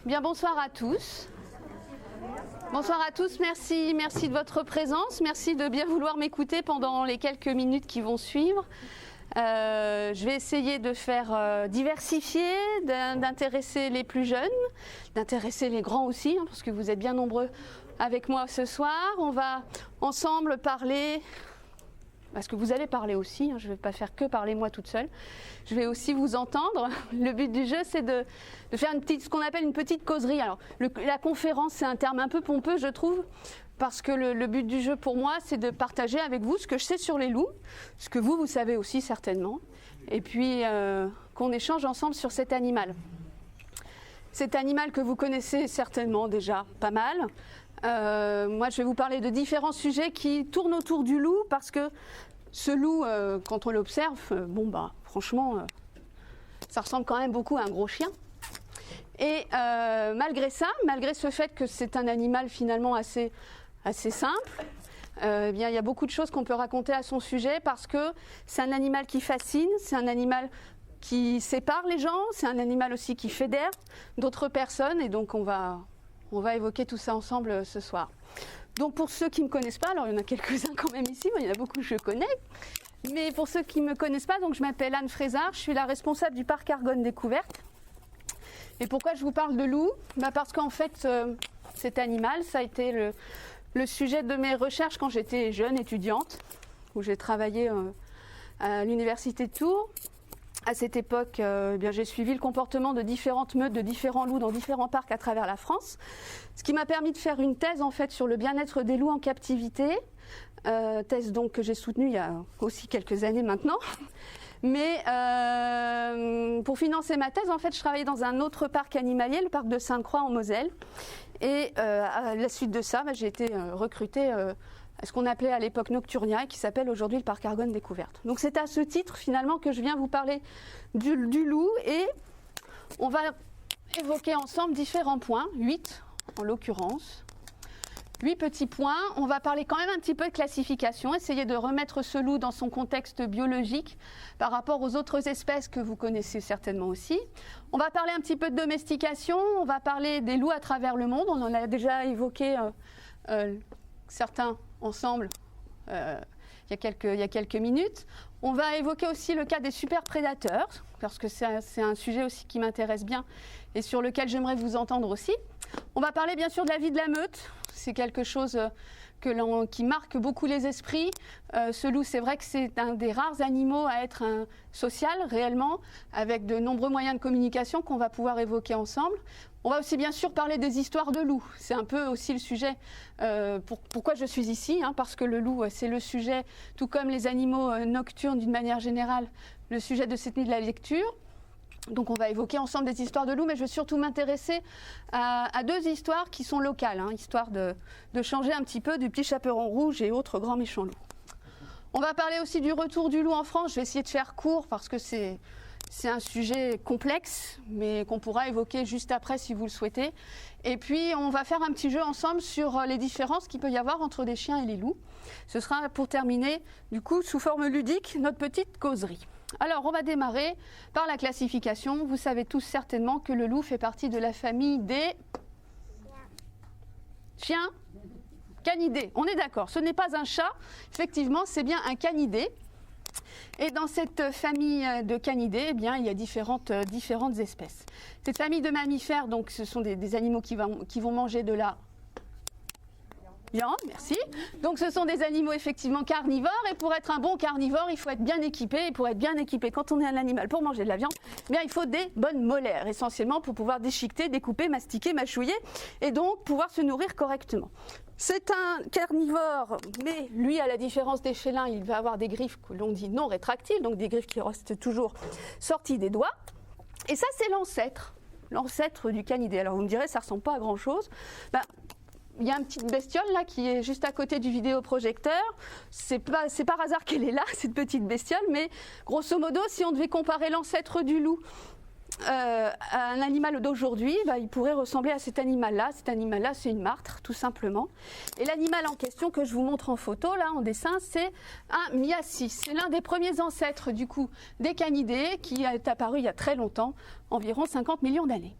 Bien, bonsoir à tous. Bonsoir à tous, merci de votre présence, merci de bien vouloir m'écouter pendant les quelques minutes qui vont suivre. Je vais essayer de faire diversifier, d'intéresser les plus jeunes, d'intéresser les grands aussi, parce que vous êtes bien nombreux avec moi ce soir. On va ensemble parler, parce que vous allez parler aussi, je ne vais pas faire que parler moi toute seule, je vais aussi vous entendre. Le but du jeu, c'est de faire ce qu'on appelle une petite causerie. Alors, la conférence, c'est un terme un peu pompeux, je trouve, parce que le but du jeu pour moi, c'est de partager avec vous ce que je sais sur les loups, ce que vous savez aussi certainement, et puis qu'on échange ensemble sur cet animal. Cet animal que vous connaissez certainement déjà pas mal. Moi, je vais vous parler de différents sujets qui tournent autour du loup, parce que ce loup, quand on l'observe, franchement, ça ressemble quand même beaucoup à un gros chien. Et malgré ça, malgré ce fait que c'est un animal finalement assez simple, il y a beaucoup de choses qu'on peut raconter à son sujet, parce que c'est un animal qui fascine, c'est un animal qui sépare les gens, c'est un animal aussi qui fédère d'autres personnes, et donc on va évoquer tout ça ensemble ce soir. Donc pour ceux qui ne me connaissent pas, alors il y en a quelques-uns quand même ici, il y en a beaucoup que je connais, mais pour ceux qui ne me connaissent pas, donc je m'appelle Anne Frézard, je suis la responsable du parc Argonne Découverte. Et pourquoi je vous parle de loup ? Parce qu'en fait, cet animal, ça a été le sujet de mes recherches quand j'étais jeune étudiante, où j'ai travaillé à l'université de Tours. À cette époque, j'ai suivi le comportement de différentes meutes, de différents loups dans différents parcs à travers la France, ce qui m'a permis de faire une thèse en fait sur le bien-être des loups en captivité, thèse donc que j'ai soutenue il y a aussi quelques années maintenant. Mais pour financer ma thèse, en fait, je travaillais dans un autre parc animalier, le parc de Sainte-Croix en Moselle, et à la suite de ça, j'ai été recrutée à ce qu'on appelait à l'époque Nocturnia, et qui s'appelle aujourd'hui le parc Argonne Découverte. Donc c'est à ce titre finalement que je viens vous parler du loup, et on va évoquer ensemble différents points, 8 en l'occurrence. 8 petits points. On va parler quand même un petit peu de classification, essayer de remettre ce loup dans son contexte biologique par rapport aux autres espèces que vous connaissez certainement aussi. On va parler un petit peu de domestication, on va parler des loups à travers le monde, on en a déjà évoqué certains ensemble il y a quelques minutes. On va évoquer aussi le cas des super prédateurs, parce que c'est un sujet aussi qui m'intéresse bien et sur lequel j'aimerais vous entendre aussi. On va parler bien sûr de la vie de la meute, c'est quelque chose qui marque beaucoup les esprits. Ce loup, c'est vrai que c'est un des rares animaux à être social réellement, avec de nombreux moyens de communication qu'on va pouvoir évoquer ensemble. On va aussi bien sûr parler des histoires de loups. C'est un peu aussi le sujet, pourquoi je suis ici, parce que le loup, c'est le sujet, tout comme les animaux nocturnes d'une manière générale, le sujet de cette nuit de la lecture. Donc on va évoquer ensemble des histoires de loups, mais je vais surtout m'intéresser à 2 histoires qui sont locales, histoire de changer un petit peu du petit chaperon rouge et autres grands méchants loups. On va parler aussi du retour du loup en France. Je vais essayer de faire court parce que c'est un sujet complexe, mais qu'on pourra évoquer juste après si vous le souhaitez. Et puis on va faire un petit jeu ensemble sur les différences qu'il peut y avoir entre les chiens et les loups. Ce sera pour terminer, du coup, sous forme ludique, notre petite causerie. Alors, on va démarrer par la classification. Vous savez tous certainement que le loup fait partie de la famille des chiens canidés. On est d'accord, ce n'est pas un chat. Effectivement, c'est bien un canidé. Et dans cette famille de canidés, il y a différentes espèces. Cette famille de mammifères, donc, ce sont des animaux qui vont manger de la viande, merci. Donc ce sont des animaux effectivement carnivores, et pour être un bon carnivore, il faut être bien équipé. Et pour être bien équipé, quand on est un animal pour manger de la viande, il faut des bonnes molaires, essentiellement pour pouvoir déchiqueter, découper, mastiquer, mâchouiller, et donc pouvoir se nourrir correctement. C'est un carnivore, mais lui, à la différence des félins, il va avoir des griffes que l'on dit non rétractiles, donc des griffes qui restent toujours sorties des doigts. Et ça, c'est l'ancêtre du canidé. Alors vous me direz, ça ressemble pas à grand-chose. Il y a une petite bestiole là qui est juste à côté du vidéoprojecteur. C'est par hasard qu'elle est là, cette petite bestiole, mais grosso modo, si on devait comparer l'ancêtre du loup à un animal d'aujourd'hui, il pourrait ressembler à cet animal-là. Cet animal-là, c'est une martre, tout simplement. Et l'animal en question que je vous montre en photo, là, en dessin, c'est un miassis. C'est l'un des premiers ancêtres, du coup, des canidés, qui est apparu il y a très longtemps, environ 50 millions d'années.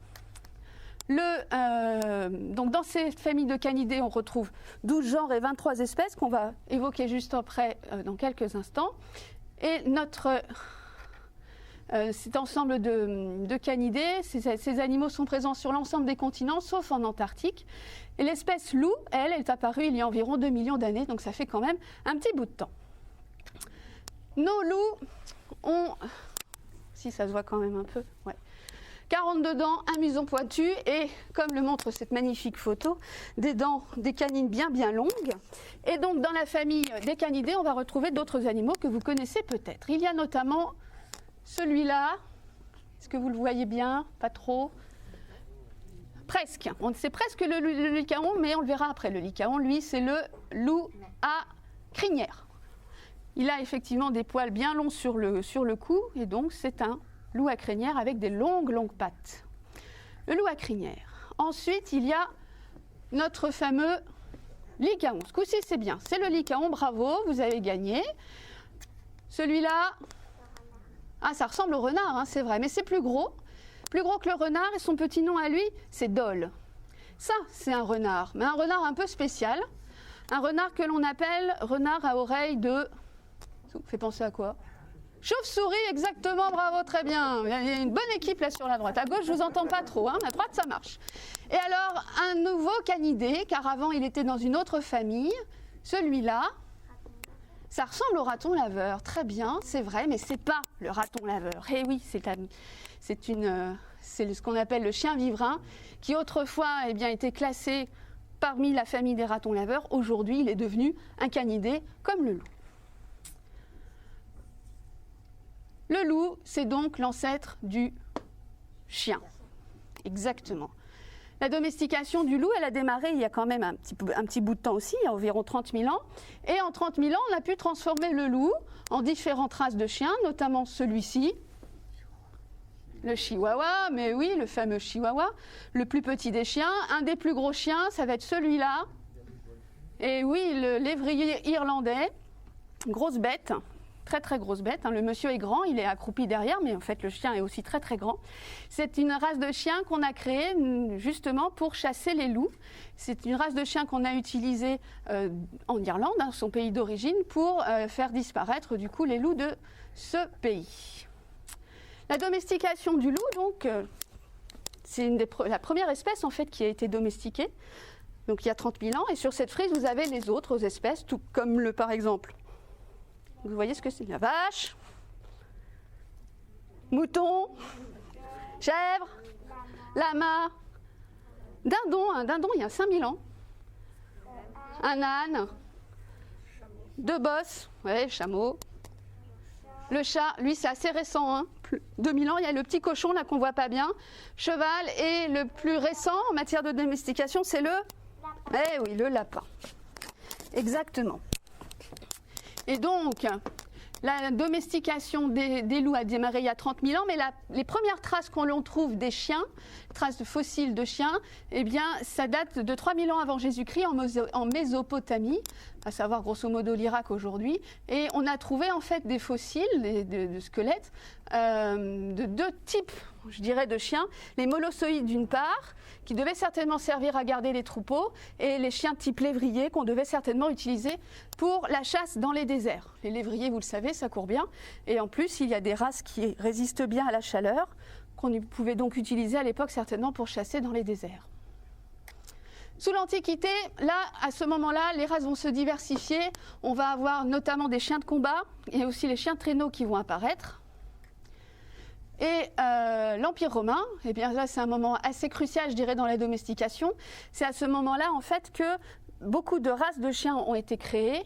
Donc dans cette famille de canidés, on retrouve 12 genres et 23 espèces qu'on va évoquer juste après dans quelques instants. Et cet ensemble de canidés, ces animaux sont présents sur l'ensemble des continents, sauf en Antarctique. Et l'espèce loup, elle est apparue il y a environ 2 millions d'années, donc ça fait quand même un petit bout de temps. Nos loups ont, si ça se voit quand même un peu, ouais, 42 dents, un museau pointu et, comme le montre cette magnifique photo, des dents, des canines bien longues. Et donc dans la famille des canidés, on va retrouver d'autres animaux que vous connaissez peut-être. Il y a notamment celui-là. Est-ce que vous le voyez bien? Pas trop. Presque. C'est presque le lycaon, mais on le verra après. Le lycaon, lui, c'est le loup à crinière. Il a effectivement des poils bien longs sur le cou, et donc c'est un loup à crinière avec des longues pattes. Le loup à crinière. Ensuite, il y a notre fameux lycaon. Ce coup-ci, c'est bien. C'est le lycaon, bravo, vous avez gagné. Celui-là, ça ressemble au renard, hein, c'est vrai, mais c'est plus gros que le renard, et son petit nom à lui, c'est Dole. Ça, c'est un renard, mais un renard un peu spécial. Un renard que l'on appelle renard à oreille de... Ça vous fait penser à quoi? Chauve-souris, exactement, bravo, très bien. Il y a une bonne équipe là sur la droite. À gauche, je ne vous entends pas trop, hein. À droite, ça marche. Et alors, un nouveau canidé, car avant, il était dans une autre famille. Celui-là, ça ressemble au raton laveur. Très bien, c'est vrai, mais ce n'est pas le raton laveur. Eh oui, c'est ce qu'on appelle le chien vivrin, qui autrefois était classé parmi la famille des ratons laveurs. Aujourd'hui, il est devenu un canidé comme le loup. Le loup, c'est donc l'ancêtre du chien. Exactement. La domestication du loup, elle a démarré il y a quand même un petit bout de temps aussi, il y a environ 30 000 ans. Et en 30 000 ans, on a pu transformer le loup en différentes races de chiens, notamment celui-ci, le chihuahua, mais oui, le fameux chihuahua, le plus petit des chiens. Un des plus gros chiens, ça va être celui-là. Et oui, le lévrier irlandais, grosse bête. Très grosse bête, hein. Le monsieur est grand, il est accroupi derrière, mais en fait le chien est aussi très grand. C'est une race de chien qu'on a créée justement pour chasser les loups. C'est une race de chien qu'on a utilisée en Irlande, hein, son pays d'origine, pour faire disparaître du coup les loups de ce pays. La domestication du loup, donc, c'est la première espèce en fait qui a été domestiquée, donc il y a 30 000 ans, et sur cette frise vous avez les autres espèces, tout comme par exemple. Vous voyez ce que c'est? La vache, mouton, chèvre, lama, dindon. Un dindon, il y a 5000 ans. Un âne, 2 bosses, ouais, chameau. Le chat, lui, c'est assez récent, hein. 2000 ans, il y a le petit cochon, là, qu'on voit pas bien. Cheval, et le plus récent en matière de domestication, c'est le... Eh oui, le lapin. Exactement. Et donc, la domestication des loups a démarré il y a 30 000 ans, mais les premières traces qu'on trouve des chiens, traces de fossiles de chiens, eh bien, ça date de 3 000 ans avant Jésus-Christ en Mésopotamie, à savoir grosso modo l'Irak aujourd'hui. Et on a trouvé en fait des fossiles, de squelettes, de 2 types, je dirais, de chiens. Les molossoïdes d'une part, qui devaient certainement servir à garder les troupeaux, et les chiens type lévrier qu'on devait certainement utiliser pour la chasse dans les déserts. Les lévriers, vous le savez, ça court bien, et en plus il y a des races qui résistent bien à la chaleur, qu'on pouvait donc utiliser à l'époque certainement pour chasser dans les déserts. Sous l'Antiquité, là, à ce moment-là, les races vont se diversifier. On va avoir notamment des chiens de combat, et aussi les chiens de traîneau qui vont apparaître. Et l'Empire romain, eh bien là c'est un moment assez crucial, je dirais, dans la domestication. C'est à ce moment-là en fait que beaucoup de races de chiens ont été créées,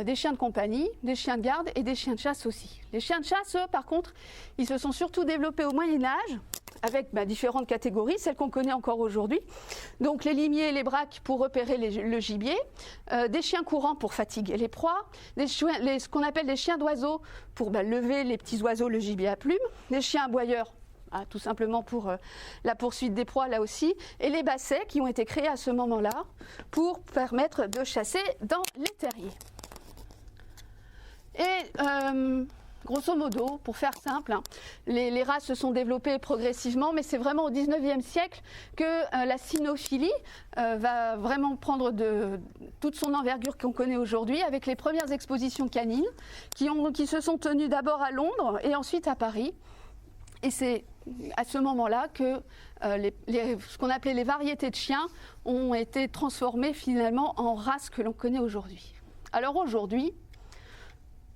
des chiens de compagnie, des chiens de garde et des chiens de chasse aussi. Les chiens de chasse, eux, par contre, ils se sont surtout développés au Moyen-Âge, avec différentes catégories, celles qu'on connaît encore aujourd'hui. Donc les limiers et les braques pour repérer le gibier, des chiens courants pour fatiguer les proies, ce qu'on appelle des chiens d'oiseaux pour lever les petits oiseaux, le gibier à plumes, des chiens aboyeurs, tout simplement pour la poursuite des proies là aussi, et les bassets qui ont été créés à ce moment-là pour permettre de chasser dans les terriers. Et grosso modo, pour faire simple, hein, les races se sont développées progressivement, mais c'est vraiment au XIXe siècle que la cynophilie va vraiment prendre toute son envergure qu'on connaît aujourd'hui, avec les premières expositions canines qui se sont tenues d'abord à Londres et ensuite à Paris. Et c'est à ce moment-là que ce qu'on appelait les variétés de chiens ont été transformées finalement en races que l'on connaît aujourd'hui. Alors aujourd'hui,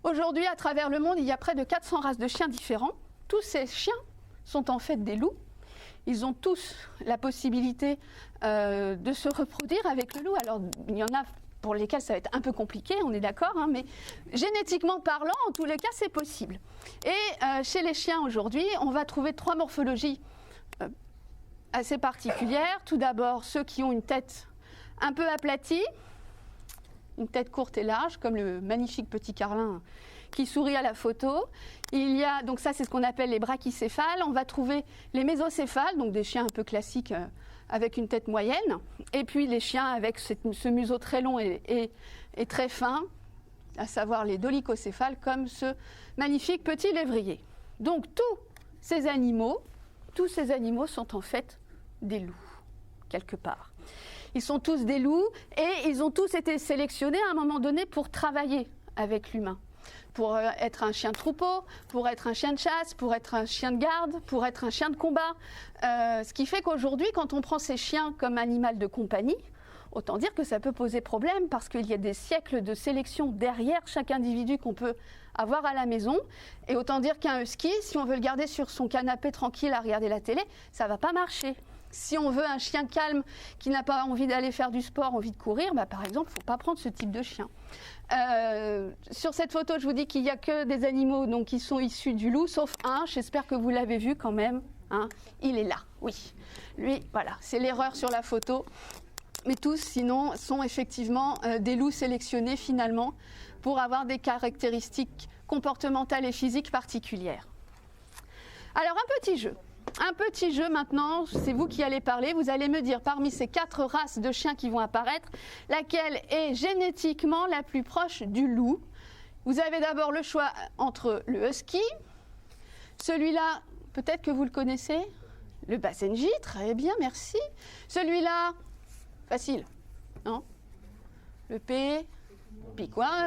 à travers le monde, il y a près de 400 races de chiens différents. Tous ces chiens sont en fait des loups. Ils ont tous la possibilité de se reproduire avec le loup. Alors, il y en a pour lesquels ça va être un peu compliqué, on est d'accord, hein, mais génétiquement parlant, en tous les cas, c'est possible. Et chez les chiens aujourd'hui, on va trouver 3 morphologies assez particulières. Tout d'abord, ceux qui ont une tête un peu aplatie, une tête courte et large, comme le magnifique petit carlin qui sourit à la photo. Il y a, donc ça c'est ce qu'on appelle les brachycéphales. On va trouver les mésocéphales, donc des chiens un peu classiques avec une tête moyenne. Et puis les chiens avec ce museau très long et très fin, à savoir les dolichocéphales, comme ce magnifique petit lévrier. Donc tous ces animaux sont en fait des loups, quelque part. Ils sont tous des loups et ils ont tous été sélectionnés à un moment donné pour travailler avec l'humain. Pour être un chien de troupeau, pour être un chien de chasse, pour être un chien de garde, pour être un chien de combat. Ce qui fait qu'aujourd'hui, quand on prend ces chiens comme animal de compagnie, autant dire que ça peut poser problème parce qu'il y a des siècles de sélection derrière chaque individu qu'on peut avoir à la maison. Et autant dire qu'un husky, si on veut le garder sur son canapé tranquille à regarder la télé, ça ne va pas marcher. Si on veut un chien calme qui n'a pas envie d'aller faire du sport, envie de courir, par exemple, il ne faut pas prendre ce type de chien. Sur cette photo, je vous dis qu'il n'y a que des animaux donc, qui sont issus du loup, sauf un, j'espère que vous l'avez vu quand même. Hein. Il est là, oui. Lui, voilà, c'est l'erreur sur la photo. Mais tous, sinon, sont effectivement des loups sélectionnés finalement pour avoir des caractéristiques comportementales et physiques particulières. Alors, un petit jeu maintenant, c'est vous qui allez parler. Vous allez me dire parmi ces 4 races de chiens qui vont apparaître, laquelle est génétiquement la plus proche du loup. Vous avez d'abord le choix entre le husky, celui-là, peut-être que vous le connaissez, le basenji, très bien, merci. Celui-là, facile, non? Le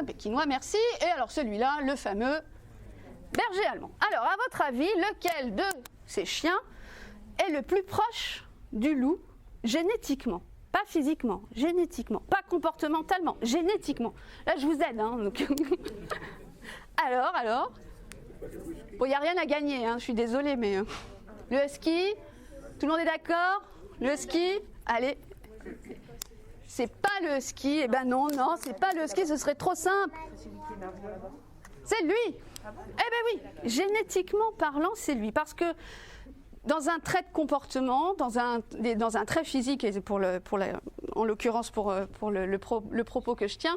pékinois, merci. Et alors celui-là, le fameux berger allemand. Alors, à votre avis, lequel de ces chiens est le plus proche du loup génétiquement? Pas physiquement, génétiquement. Pas comportementalement, génétiquement. Là, je vous aide. Hein, donc. Alors bon, il n'y a rien à gagner, hein, je suis désolée, mais... le husky, tout le monde est d'accord? Le husky, allez. C'est pas le husky, eh ben non, c'est pas le husky, ce serait trop simple. C'est lui. Eh ben oui, génétiquement parlant, c'est lui. Parce que dans un trait de comportement, dans un trait physique, et en l'occurrence pour le propos que je tiens,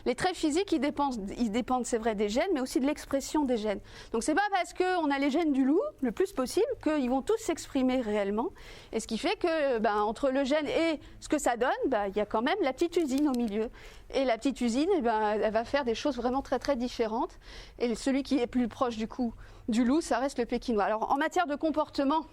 les traits physiques, ils dépendent, c'est vrai, des gènes, mais aussi de l'expression des gènes. Donc c'est pas parce qu'on a les gènes du loup, le plus possible, qu'ils vont tous s'exprimer réellement. Et ce qui fait que, entre le gène et ce que ça donne, il y a quand même la petite usine au milieu. Et la petite usine, elle va faire des choses vraiment très très différentes. Et celui qui est plus proche du loup, ça reste le pékinois. Alors en matière de comportement,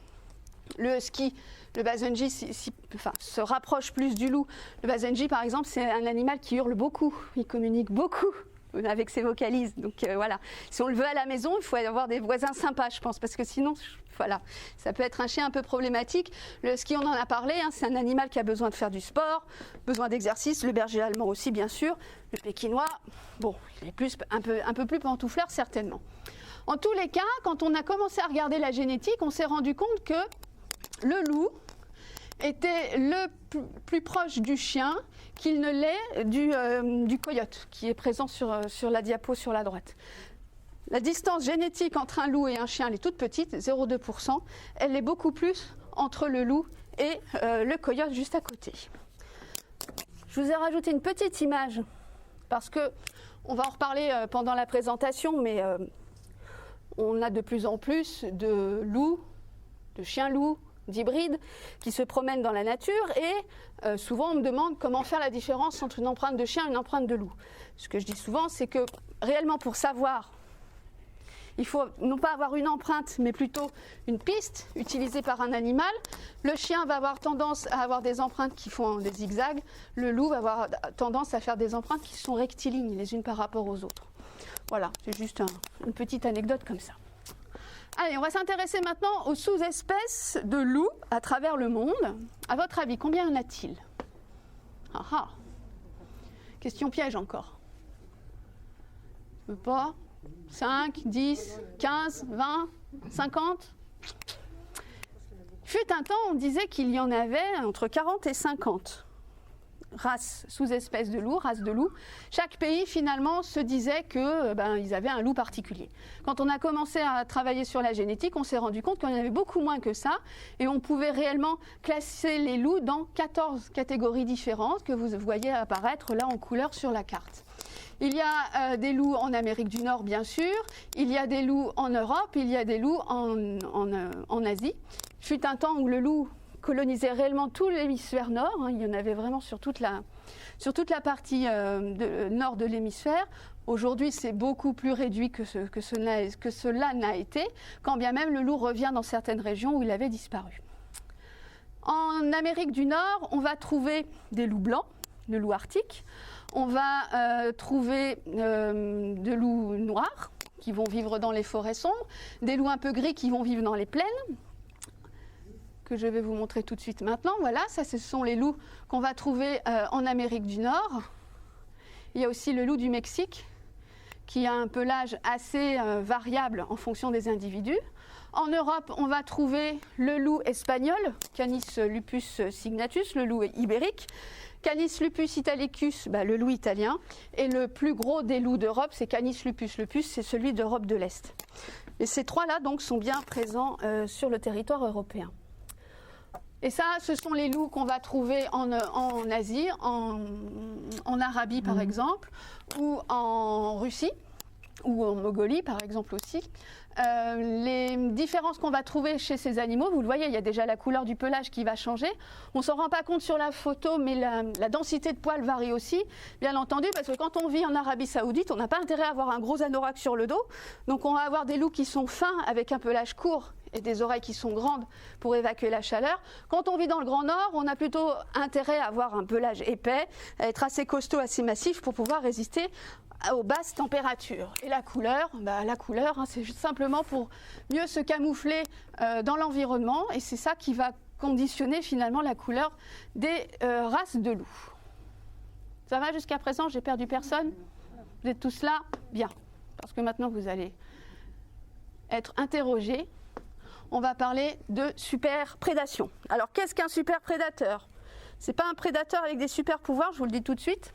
le husky, le basenji se rapproche plus du loup. Le basenji, par exemple, c'est un animal qui hurle beaucoup, il communique beaucoup avec ses vocalises. Donc voilà, si on le veut à la maison, il faut avoir des voisins sympas, je pense, parce que sinon, voilà, ça peut être un chien un peu problématique. Le husky, on en a parlé, hein, c'est un animal qui a besoin de faire du sport, besoin d'exercice. Le berger allemand aussi, bien sûr. Le pékinois, bon, il est un peu plus pantoufleur, certainement. En tous les cas, quand on a commencé à regarder la génétique, on s'est rendu compte que le loup était le plus proche du chien qu'il ne l'est du coyote, qui est présent sur la diapo sur la droite. La distance génétique entre un loup et un chien, elle est toute petite, 0,2%. Elle est beaucoup plus entre le loup et le coyote juste à côté. Je vous ai rajouté une petite image, parce qu'on va en reparler pendant la présentation, mais on a de plus en plus de loups, de chiens-loups, d'hybrides qui se promènent dans la nature et souvent on me demande comment faire la différence entre une empreinte de chien et une empreinte de loup. Ce que je dis souvent, c'est que réellement pour savoir, Il faut non pas avoir une empreinte, mais plutôt une piste utilisée par un animal. Le chien va avoir tendance à avoir des empreintes qui font des zigzags. Le loup va avoir tendance à faire des empreintes qui sont rectilignes les unes par rapport aux autres. Voilà, c'est juste une petite anecdote comme ça. Allez, on va s'intéresser maintenant aux sous-espèces de loups à travers le monde. À votre avis, combien y en a-t-il? Ah ah. Question piège encore. Je ne veux pas. 5, 10, 15, 20, 50. Fut un temps, on disait qu'il y en avait entre 40 et 50 races, sous-espèces de loups, races de loups. Chaque pays, finalement, se disait qu'ils avaient un loup particulier. Quand on a commencé à travailler sur la génétique, on s'est rendu compte qu'il y en avait beaucoup moins que ça, et on pouvait réellement classer les loups dans 14 catégories différentes que vous voyez apparaître là en couleur sur la carte. Il y a des loups en Amérique du Nord, bien sûr, il y a des loups en Europe, il y a des loups en Asie. Il fut un temps où le loup colonisait réellement tout l'hémisphère nord, hein, il y en avait vraiment sur toute la partie nord de l'hémisphère. Aujourd'hui, c'est beaucoup plus réduit que cela n'a été, quand bien même le loup revient dans certaines régions où il avait disparu. En Amérique du Nord, on va trouver des loups blancs, le loup arctique. On va trouver des loups noirs qui vont vivre dans les forêts sombres, des loups un peu gris qui vont vivre dans les plaines, que je vais vous montrer tout de suite maintenant. Voilà, ça ce sont les loups qu'on va trouver en Amérique du Nord. Il y a aussi le loup du Mexique, qui a un pelage assez variable en fonction des individus. En Europe, on va trouver le loup espagnol, Canis lupus signatus, le loup ibérique. Canis lupus italicus, le loup italien. Et le plus gros des loups d'Europe, c'est Canis lupus lupus, c'est celui d'Europe de l'Est. Et ces trois-là, donc, sont bien présents sur le territoire européen. Et ça, ce sont les loups qu'on va trouver en Asie, en Arabie par exemple, ou en Russie, ou en Mongolie par exemple aussi. Les différences qu'on va trouver chez ces animaux, vous le voyez, il y a déjà la couleur du pelage qui va changer. On ne s'en rend pas compte sur la photo, mais la densité de poils varie aussi, bien entendu, parce que quand on vit en Arabie Saoudite, on n'a pas intérêt à avoir un gros anorak sur le dos. Donc on va avoir des loups qui sont fins avec un pelage court et des oreilles qui sont grandes pour évacuer la chaleur. Quand on vit dans le Grand Nord, on a plutôt intérêt à avoir un pelage épais, à être assez costaud, assez massif pour pouvoir résister aux basses températures. Et la couleur, c'est juste simplement pour mieux se camoufler dans l'environnement, et c'est ça qui va conditionner finalement la couleur des races de loups. Ça va jusqu'à présent? J'ai perdu personne? Vous êtes tous là? Bien. Parce que maintenant vous allez être interrogés. On va parler de superprédation. Alors qu'est-ce qu'un superprédateur? C'est pas un prédateur avec des super pouvoirs, je vous le dis tout de suite.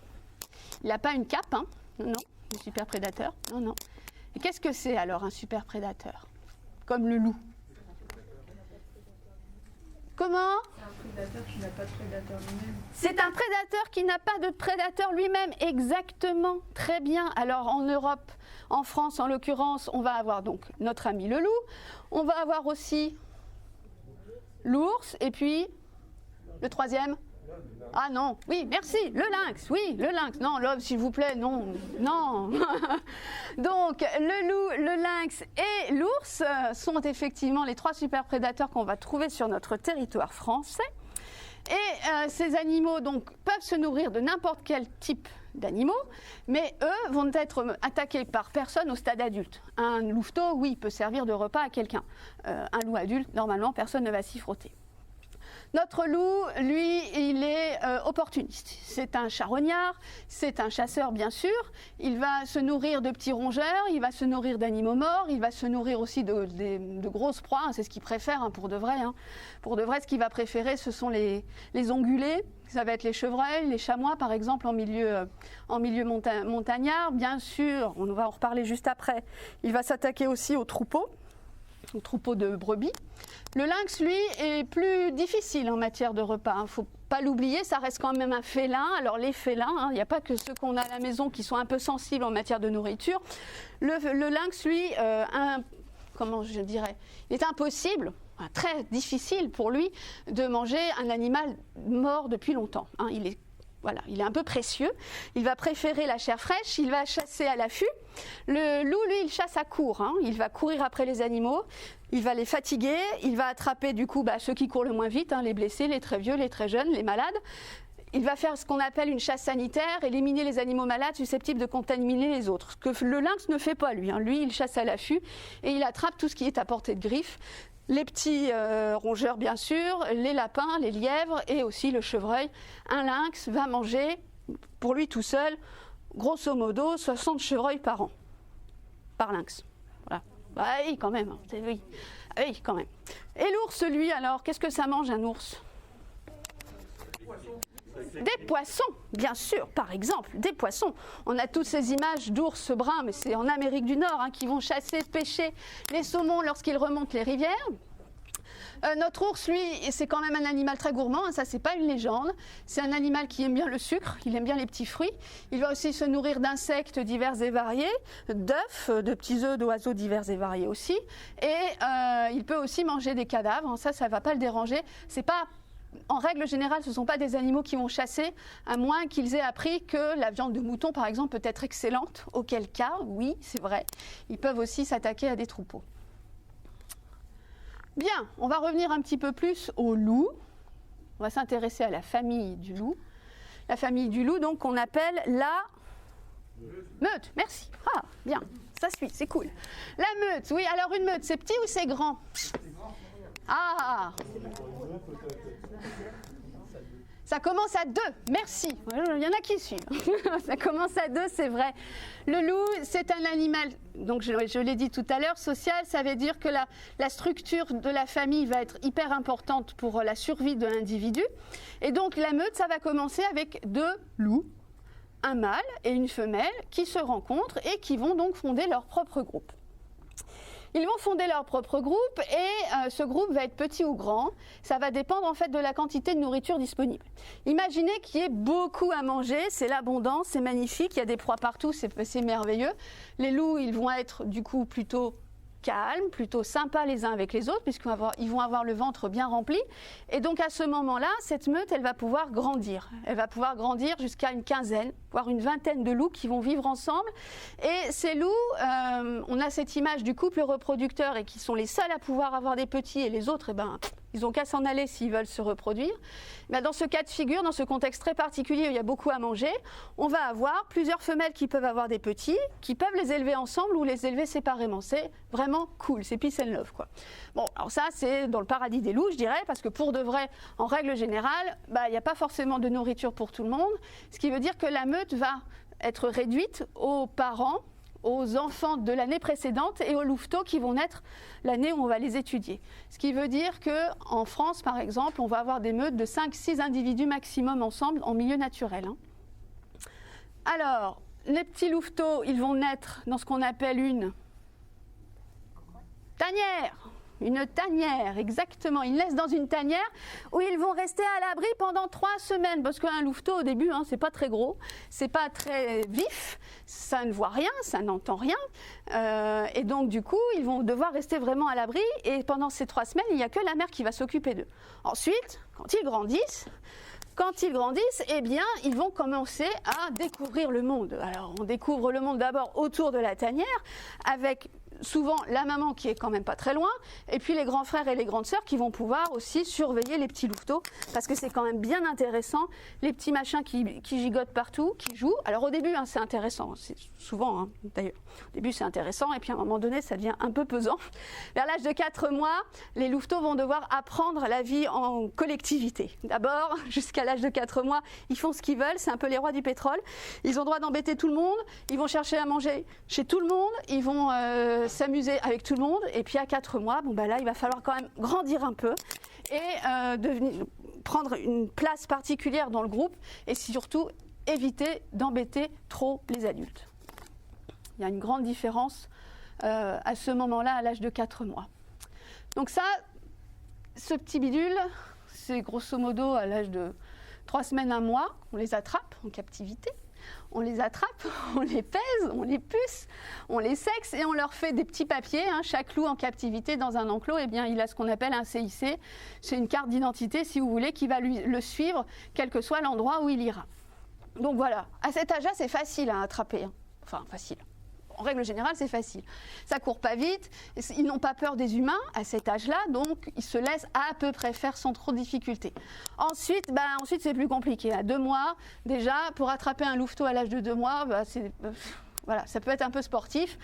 Il n'a pas une cape, hein. Non, un super prédateur, non. Et qu'est-ce que c'est alors un super prédateur? Comme le loup. Comment? C'est un prédateur qui n'a pas de prédateur lui-même. C'est un prédateur qui n'a pas de prédateur lui-même, exactement, très bien. Alors en Europe, en France en l'occurrence, on va avoir donc notre ami le loup, on va avoir aussi l'ours, et puis le troisième. Ah non, oui, merci, le lynx, oui, le lynx. Non, l'homme, s'il vous plaît, non. Donc, le loup, le lynx et l'ours sont effectivement les trois super prédateurs qu'on va trouver sur notre territoire français. Et ces animaux donc, peuvent se nourrir de n'importe quel type d'animaux, mais eux vont être attaqués par personne au stade adulte. Un louveteau, oui, peut servir de repas à quelqu'un. Un loup adulte, normalement, personne ne va s'y frotter. Notre loup, lui, il est opportuniste. C'est un charognard, c'est un chasseur bien sûr. Il va se nourrir de petits rongeurs, il va se nourrir d'animaux morts, il va se nourrir aussi de grosses proies, hein, c'est ce qu'il préfère hein, pour de vrai. Hein. Pour de vrai, ce qu'il va préférer, ce sont les ongulés, ça va être les chevreuils, les chamois par exemple en milieu montagnard. Bien sûr, on va en reparler juste après, il va s'attaquer aussi aux troupeaux de brebis. Le lynx, lui, est plus difficile en matière de repas. Il ne faut pas l'oublier, ça reste quand même un félin. Alors les félins, il n'y a pas que ceux qu'on a à la maison qui sont un peu sensibles en matière de nourriture. Le lynx, lui, il est impossible, très difficile pour lui de manger un animal mort depuis longtemps. Il est Voilà, il est un peu précieux. Il va préférer la chair fraîche, il va chasser à l'affût. Le loup, lui, il chasse à court. Il va courir après les animaux, il va les fatiguer, il va attraper du coup ceux qui courent le moins vite, les blessés, les très vieux, les très jeunes, les malades. Il va faire ce qu'on appelle une chasse sanitaire, éliminer les animaux malades susceptibles de contaminer les autres. Ce que le lynx ne fait pas, lui. Lui, il chasse à l'affût et il attrape tout ce qui est à portée de griffe. Les petits rongeurs, bien sûr, les lapins, les lièvres et aussi le chevreuil. Un lynx va manger, pour lui tout seul, grosso modo, 60 chevreuils par an. Par lynx. Voilà. Oui, quand même. Oui. Oui, quand même. Et l'ours, lui, alors, qu'est-ce que ça mange, un ours ? Des poissons, bien sûr, par exemple, des poissons. On a toutes ces images d'ours bruns, mais c'est en Amérique du Nord, qui vont chasser, pêcher les saumons lorsqu'ils remontent les rivières. Notre ours, lui, c'est quand même un animal très gourmand, ça c'est pas une légende. C'est un animal qui aime bien le sucre, il aime bien les petits fruits. Il va aussi se nourrir d'insectes divers et variés, d'œufs, de petits œufs d'oiseaux divers et variés aussi. Et il peut aussi manger des cadavres, ça va pas le déranger. C'est pas... En règle générale, ce ne sont pas des animaux qui vont chasser, à moins qu'ils aient appris que la viande de mouton, par exemple, peut être excellente, auquel cas, oui, c'est vrai, ils peuvent aussi s'attaquer à des troupeaux. Bien, on va revenir un petit peu plus au loup. On va s'intéresser à la famille du loup. La famille du loup, donc, qu'on appelle la meute. Merci. Ah, bien, ça suit, c'est cool. La meute, oui, alors une meute, c'est petit ou c'est grand ? Ah, ça commence à 2, merci. Il y en a qui suivent. Ça commence à 2, c'est vrai. Le loup, c'est un animal, donc je l'ai dit tout à l'heure, social, ça veut dire que la structure de la famille va être hyper importante pour la survie de l'individu. Et donc la meute, ça va commencer avec 2 loups, un mâle et une femelle, qui se rencontrent et qui vont donc fonder leur propre groupe. Ils vont fonder leur propre groupe et ce groupe va être petit ou grand. Ça va dépendre en fait de la quantité de nourriture disponible. Imaginez qu'il y ait beaucoup à manger, c'est l'abondance, c'est magnifique, il y a des proies partout, c'est merveilleux. Les loups, ils vont être du coup plutôt calmes, plutôt sympas les uns avec les autres, puisqu'ils vont avoir le ventre bien rempli. Et donc à ce moment-là, cette meute, elle va pouvoir grandir. Elle va pouvoir grandir jusqu'à une quinzaine, voire une vingtaine de loups qui vont vivre ensemble. Et ces loups, on a cette image du couple reproducteur et qui sont les seuls à pouvoir avoir des petits et les autres, ils n'ont qu'à s'en aller s'ils veulent se reproduire. Mais dans ce cas de figure, dans ce contexte très particulier où il y a beaucoup à manger, on va avoir plusieurs femelles qui peuvent avoir des petits, qui peuvent les élever ensemble ou les élever séparément. C'est vraiment cool, c'est peace and love, quoi. Bon, alors ça, c'est dans le paradis des loups, je dirais, parce que pour de vrai, en règle générale, il n'y a pas forcément de nourriture pour tout le monde, ce qui veut dire que la meute va être réduite aux parents, aux enfants de l'année précédente et aux louveteaux qui vont naître l'année où on va les étudier. Ce qui veut dire qu'en France, par exemple, on va avoir des meutes de 5-6 individus maximum ensemble en milieu naturel. Alors, les petits louveteaux, ils vont naître dans ce qu'on appelle une tanière. Une tanière, exactement. Ils naissent dans une tanière où ils vont rester à l'abri pendant 3 semaines. Parce qu'un louveteau, au début, c'est pas très gros, c'est pas très vif, ça ne voit rien, ça n'entend rien. Et donc, du coup, ils vont devoir rester vraiment à l'abri. Et pendant ces 3 semaines, il n'y a que la mère qui va s'occuper d'eux. Ensuite, quand ils grandissent, eh bien, ils vont commencer à découvrir le monde. Alors, on découvre le monde d'abord autour de la tanière, avec souvent la maman qui est quand même pas très loin, et puis les grands frères et les grandes sœurs qui vont pouvoir aussi surveiller les petits louveteaux, parce que c'est quand même bien intéressant, les petits machins qui gigotent partout, qui jouent. Alors au début, c'est intéressant, c'est souvent d'ailleurs, au début c'est intéressant, et puis à un moment donné, ça devient un peu pesant. Vers l'âge de 4 mois, les louveteaux vont devoir apprendre la vie en collectivité. D'abord, jusqu'à l'âge de 4 mois, ils font ce qu'ils veulent, c'est un peu les rois du pétrole. Ils ont le droit d'embêter tout le monde, ils vont chercher à manger chez tout le monde, ils vont s'amuser avec tout le monde, et puis à 4 mois, là il va falloir quand même grandir un peu et prendre une place particulière dans le groupe et surtout éviter d'embêter trop les adultes. Il y a une grande différence à ce moment-là, à l'âge de 4 mois. Donc ça, ce petit bidule, c'est grosso modo à l'âge de 3 semaines, 1 mois, on les attrape en captivité. On les attrape, on les pèse, on les puce, on les sexe et on leur fait des petits papiers. Chaque loup en captivité dans un enclos, il a ce qu'on appelle un CIC. C'est une carte d'identité, si vous voulez, qui va le suivre, quel que soit l'endroit où il ira. Donc voilà, à cet âge-là, c'est facile à attraper. Enfin, facile. En règle générale, c'est facile. Ça court pas vite, ils n'ont pas peur des humains à cet âge-là, donc ils se laissent à peu près faire sans trop de difficulté. Ensuite, c'est plus compliqué. À 2 mois, déjà, pour attraper un louveteau à l'âge de 2 mois, voilà, ça peut être un peu sportif.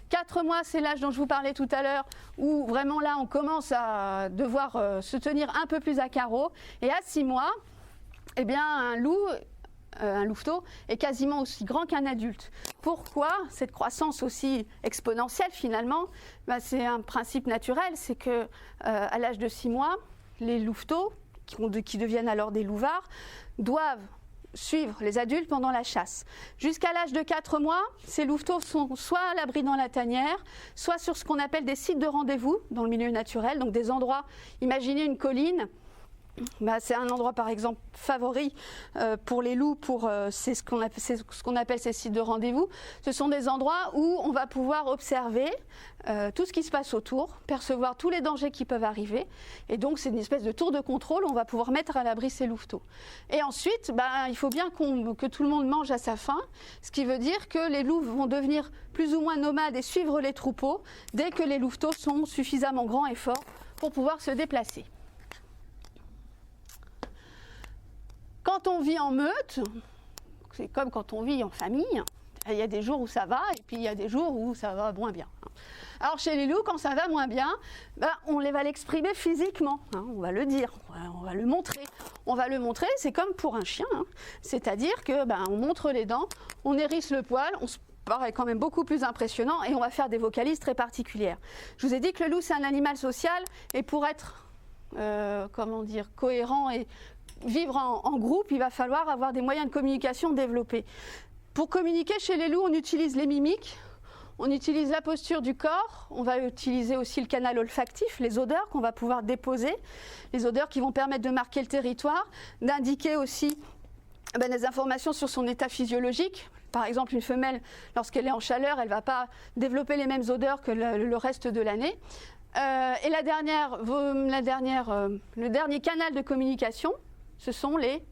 4 mois, c'est l'âge dont je vous parlais tout à l'heure, où vraiment là, on commence à devoir se tenir un peu plus à carreau. Et à 6 mois, eh bien, un louveteau est quasiment aussi grand qu'un adulte. Pourquoi cette croissance aussi exponentielle finalement? C'est un principe naturel, c'est que à l'âge de 6 mois, les louveteaux, qui deviennent alors des louvards, doivent suivre les adultes pendant la chasse. Jusqu'à l'âge de 4 mois, ces louveteaux sont soit à l'abri dans la tanière, soit sur ce qu'on appelle des sites de rendez-vous dans le milieu naturel, donc des endroits, imaginez une colline. C'est un endroit par exemple favori pour les loups, c'est ce qu'on appelle ces sites de rendez-vous. Ce sont des endroits où on va pouvoir observer tout ce qui se passe autour, percevoir tous les dangers qui peuvent arriver. Et donc c'est une espèce de tour de contrôle où on va pouvoir mettre à l'abri ces louveteaux. Et ensuite, il faut bien que tout le monde mange à sa faim, ce qui veut dire que les loups vont devenir plus ou moins nomades et suivre les troupeaux dès que les louveteaux sont suffisamment grands et forts pour pouvoir se déplacer. Quand on vit en meute, c'est comme quand on vit en famille, il y a des jours où ça va et puis il y a des jours où ça va moins bien. Alors chez les loups, quand ça va moins bien, on va l'exprimer physiquement, on va le dire, on va le montrer. On va le montrer, c'est comme pour un chien, c'est-à-dire que on montre les dents, on hérisse le poil, on se paraît quand même beaucoup plus impressionnant et on va faire des vocalises très particulières. Je vous ai dit que le loup c'est un animal social et pour être cohérent et vivre en groupe, il va falloir avoir des moyens de communication développés. Pour communiquer chez les loups, on utilise les mimiques, on utilise la posture du corps, on va utiliser aussi le canal olfactif, les odeurs qu'on va pouvoir déposer, les odeurs qui vont permettre de marquer le territoire, d'indiquer aussi des informations sur son état physiologique. Par exemple, une femelle, lorsqu'elle est en chaleur, elle ne va pas développer les mêmes odeurs que le reste de l'année. Et le dernier canal de communication, ce sont les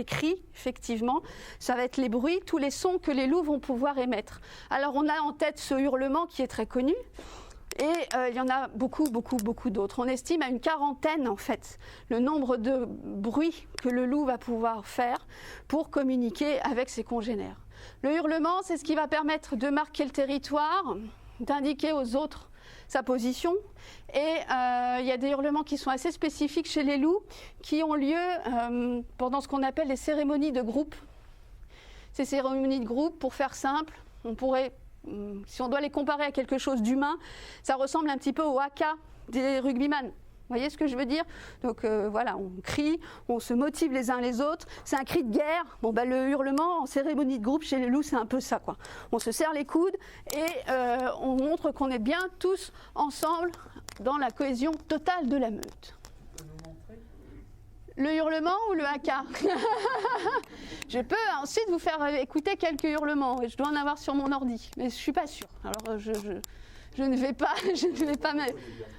cris, effectivement. Ça va être les bruits, tous les sons que les loups vont pouvoir émettre. Alors, on a en tête ce hurlement qui est très connu. Et il y en a beaucoup d'autres. On estime à une quarantaine, en fait, le nombre de bruits que le loup va pouvoir faire pour communiquer avec ses congénères. Le hurlement, c'est ce qui va permettre de marquer le territoire, d'indiquer aux autres sa position. Et il y a des hurlements qui sont assez spécifiques chez les loups, qui ont lieu pendant ce qu'on appelle les cérémonies de groupe. Ces cérémonies de groupe, pour faire simple, si on doit les comparer à quelque chose d'humain, ça ressemble un petit peu au haka des rugbyman. Vous voyez ce que je veux dire? Donc voilà, on crie, on se motive les uns les autres. C'est un cri de guerre. Le hurlement en cérémonie de groupe chez les loups, c'est un peu ça, quoi. On se serre les coudes et on montre qu'on est bien tous ensemble dans la cohésion totale de la meute. Le hurlement ou le haka? Je peux ensuite vous faire écouter quelques hurlements. Je dois en avoir sur mon ordi, mais je ne suis pas sûre. Alors je ne vais pas,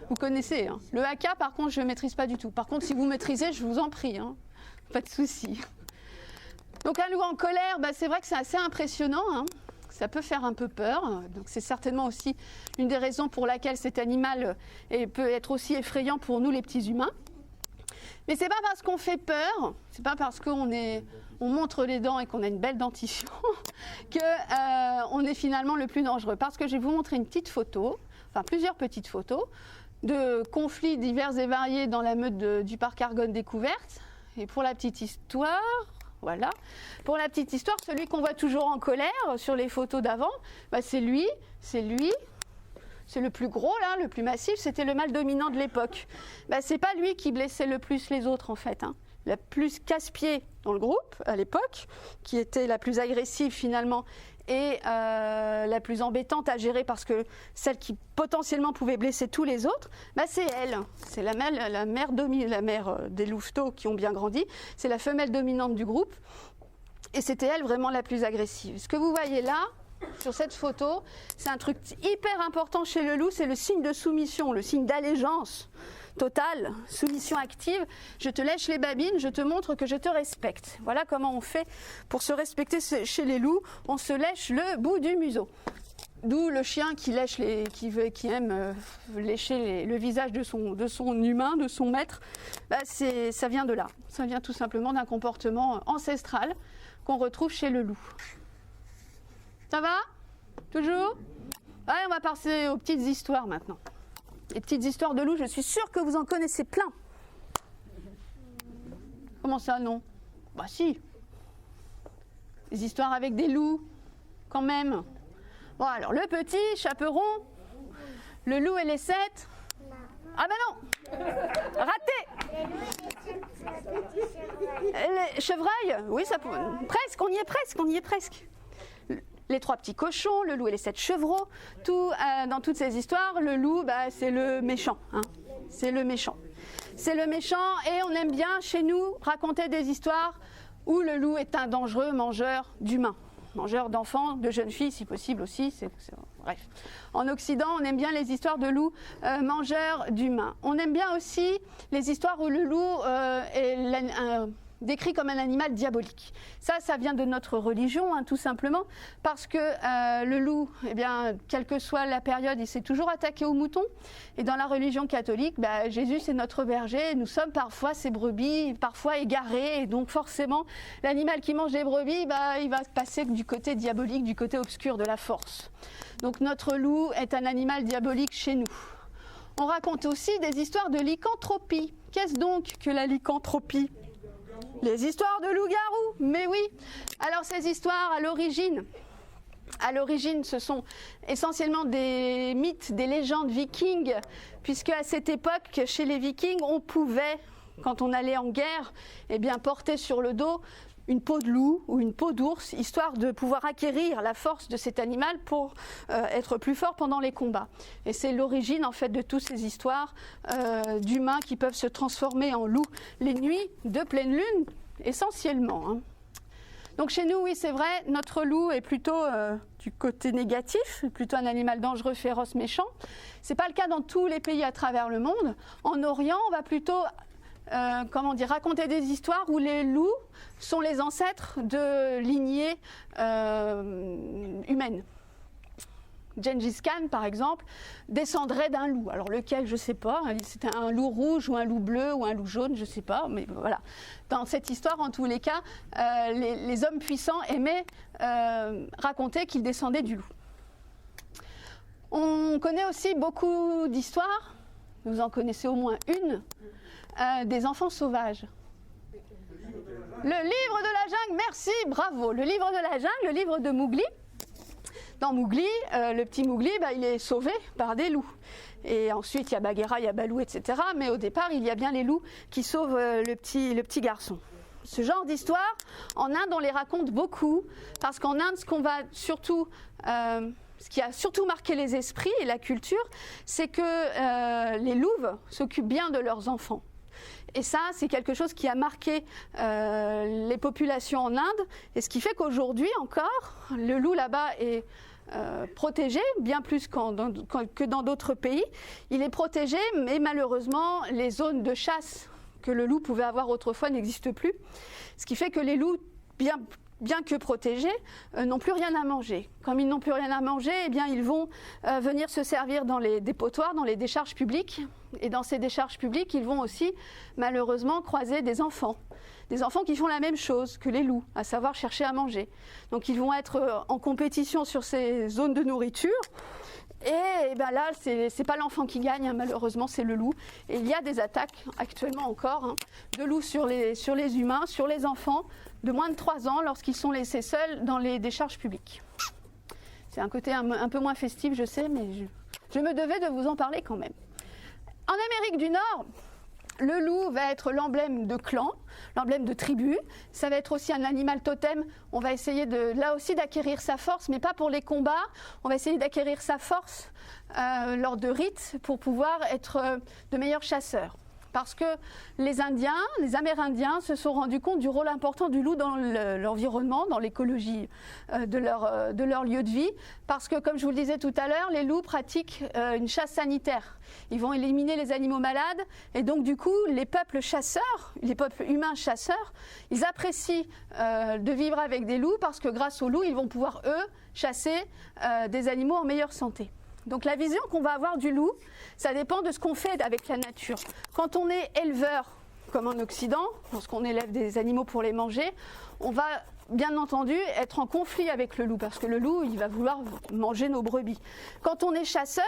vous connaissez. Le haka, par contre, je ne maîtrise pas du tout. Par contre, si vous maîtrisez, je vous en prie. Pas de souci. Donc un loup en colère, c'est vrai que c'est assez impressionnant. Ça peut faire un peu peur. Donc c'est certainement aussi une des raisons pour laquelle cet animal peut être aussi effrayant pour nous, les petits humains. Mais c'est pas parce qu'on fait peur, c'est pas parce qu'on montre les dents et qu'on a une belle dentition qu'on est finalement le plus dangereux. Parce que je vais vous montrer une petite photo, enfin plusieurs petites photos, de conflits divers et variés dans la meute du parc Argonne Découverte. Et pour la petite histoire, voilà. Pour la petite histoire, celui qu'on voit toujours en colère sur les photos d'avant, c'est lui. C'est le plus gros, là, le plus massif, c'était le mâle dominant de l'époque. C'est pas lui qui blessait le plus les autres, en fait. La plus casse-pied dans le groupe, à l'époque, qui était la plus agressive, finalement, et la plus embêtante à gérer parce que celle qui potentiellement pouvait blesser tous les autres, c'est elle. C'est la mère des louveteaux qui ont bien grandi. C'est la femelle dominante du groupe. Et c'était elle vraiment la plus agressive. Ce que vous voyez là, sur cette photo, c'est un truc hyper important chez le loup, c'est le signe de soumission, le signe d'allégeance totale, soumission active. Je te lèche les babines, je te montre que je te respecte. Voilà comment on fait pour se respecter chez les loups. On se lèche le bout du museau. D'où le chien qui aime lécher le visage de son humain, de son maître. Ça vient de là. Ça vient tout simplement d'un comportement ancestral qu'on retrouve chez le loup. Ça va? Toujours? Allez, on va passer aux petites histoires maintenant. Les petites histoires de loups, je suis sûre que vous en connaissez plein. Comment ça, non? Bah si. Des histoires avec des loups, quand même. Bon, alors, le petit chaperon, le loup et les 7. Ah ben non! Raté! Les chevreuils, oui, ça peut... Presque, on y est presque. Les 3 petits cochons, le loup et les 7 chevreaux, dans toutes ces histoires, le loup, c'est le méchant. Hein. C'est le méchant. C'est le méchant et on aime bien, chez nous, raconter des histoires où le loup est un dangereux mangeur d'humains. Mangeur d'enfants, de jeunes filles, si possible aussi. Bref. En Occident, on aime bien les histoires de loups mangeurs d'humains. On aime bien aussi les histoires où le loup est décrit comme un animal diabolique. Ça vient de notre religion, hein, tout simplement, parce que le loup, quelle que soit la période, il s'est toujours attaqué aux moutons. Et dans la religion catholique, Jésus, c'est notre berger. Nous sommes parfois ses brebis, parfois égarés. Et donc, forcément, l'animal qui mange les brebis, il va passer du côté diabolique, du côté obscur de la force. Donc, notre loup est un animal diabolique chez nous. On raconte aussi des histoires de lycanthropie. Qu'est-ce donc que la lycanthropie ? Les histoires de loups-garous, mais oui. Alors ces histoires, à l'origine, ce sont essentiellement des mythes, des légendes vikings, puisque à cette époque, chez les vikings, on pouvait, quand on allait en guerre, porter sur le dos une peau de loup ou une peau d'ours, histoire de pouvoir acquérir la force de cet animal pour être plus fort pendant les combats. Et c'est l'origine en fait de toutes ces histoires d'humains qui peuvent se transformer en loups les nuits de pleine lune, essentiellement. Hein. Donc chez nous, oui, c'est vrai, notre loup est plutôt du côté négatif, plutôt un animal dangereux, féroce, méchant. C'est pas le cas dans tous les pays à travers le monde. En Orient, on va plutôt raconter des histoires où les loups sont les ancêtres de lignées humaines. Gengis Khan, par exemple, descendrait d'un loup. Alors lequel, je ne sais pas. C'était un loup rouge ou un loup bleu ou un loup jaune, je ne sais pas. Mais voilà. Dans cette histoire, en tous les cas, les hommes puissants aimaient raconter qu'ils descendaient du loup. On connaît aussi beaucoup d'histoires. Vous en connaissez au moins une. Des enfants sauvages. Le livre de la jungle, merci, bravo. Le livre de la jungle, le livre de Mowgli. Dans Mowgli, le petit Mowgli, il est sauvé par des loups. Et ensuite, il y a Bagheera, il y a Balou, etc. Mais au départ, il y a bien les loups qui sauvent le petit garçon. Ce genre d'histoire, en Inde, on les raconte beaucoup. Parce qu'en Inde, ce qui a surtout marqué les esprits et la culture, c'est que les louves s'occupent bien de leurs enfants. Et ça, c'est quelque chose qui a marqué les populations en Inde. Et ce qui fait qu'aujourd'hui encore, le loup là-bas est protégé, bien plus que dans d'autres pays. Il est protégé, mais malheureusement, les zones de chasse que le loup pouvait avoir autrefois n'existent plus. Ce qui fait que les loups, bien que protégés, n'ont plus rien à manger. Comme ils n'ont plus rien à manger, ils vont venir se servir dans les dépotoirs, dans les décharges publiques. Et dans ces décharges publiques, ils vont aussi, malheureusement, croiser des enfants. Des enfants qui font la même chose que les loups, à savoir chercher à manger. Donc ils vont être en compétition sur ces zones de nourriture. Et là, c'est pas l'enfant qui gagne, hein, malheureusement, c'est le loup. Et il y a des attaques, actuellement encore, de loups sur les humains, sur les enfants de moins de 3 ans, lorsqu'ils sont laissés seuls dans les décharges publiques. C'est un côté un peu moins festif, je sais, mais je me devais de vous en parler quand même. En Amérique du Nord, le loup va être l'emblème de clan, l'emblème de tribu. Ça va être aussi un animal totem. On va essayer là aussi d'acquérir sa force, mais pas pour les combats. On va essayer d'acquérir sa force lors de rites pour pouvoir être de meilleurs chasseurs. Parce que les Amérindiens se sont rendus compte du rôle important du loup dans l'environnement, dans l'écologie de leur lieu de vie. Parce que, comme je vous le disais tout à l'heure, les loups pratiquent une chasse sanitaire. Ils vont éliminer les animaux malades. Et donc, du coup, les peuples chasseurs, les peuples humains chasseurs, ils apprécient de vivre avec des loups parce que grâce aux loups, ils vont pouvoir, eux, chasser des animaux en meilleure santé. Donc la vision qu'on va avoir du loup, ça dépend de ce qu'on fait avec la nature. Quand on est éleveur, comme en Occident, lorsqu'on élève des animaux pour les manger, on va bien entendu être en conflit avec le loup, parce que le loup, il va vouloir manger nos brebis. Quand on est chasseur,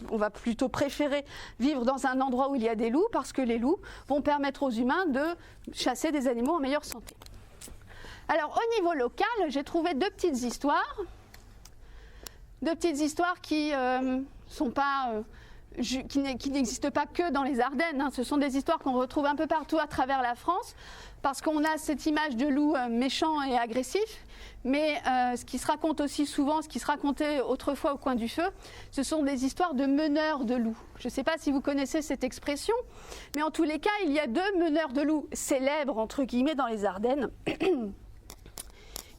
on va plutôt préférer vivre dans un endroit où il y a des loups, parce que les loups vont permettre aux humains de chasser des animaux en meilleure santé. Alors au niveau local, j'ai trouvé deux petites histoires qui n'existent pas que dans les Ardennes. Hein. Ce sont des histoires qu'on retrouve un peu partout à travers la France, parce qu'on a cette image de loup méchant et agressif. Mais ce qui se raconte aussi souvent, ce qui se racontait autrefois au coin du feu, ce sont des histoires de meneurs de loups. Je ne sais pas si vous connaissez cette expression, mais en tous les cas, il y a deux meneurs de loups célèbres, entre guillemets, dans les Ardennes.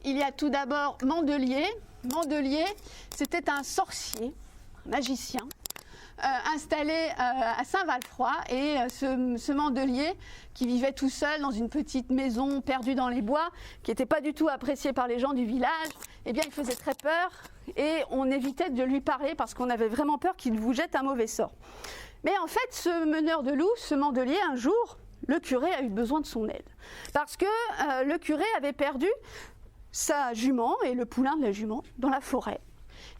Il y a tout d'abord Mandelier. Mandelier, c'était un sorcier, un magicien, installé à Saint-Valfroy. Et ce Mandelier, qui vivait tout seul dans une petite maison perdue dans les bois, qui n'était pas du tout apprécié par les gens du village, eh bien, il faisait très peur et on évitait de lui parler parce qu'on avait vraiment peur qu'il vous jette un mauvais sort. Mais en fait, ce meneur de loups, ce Mandelier, un jour, le curé a eu besoin de son aide. Parce que le curé avait perdu sa jument et le poulain de la jument dans la forêt.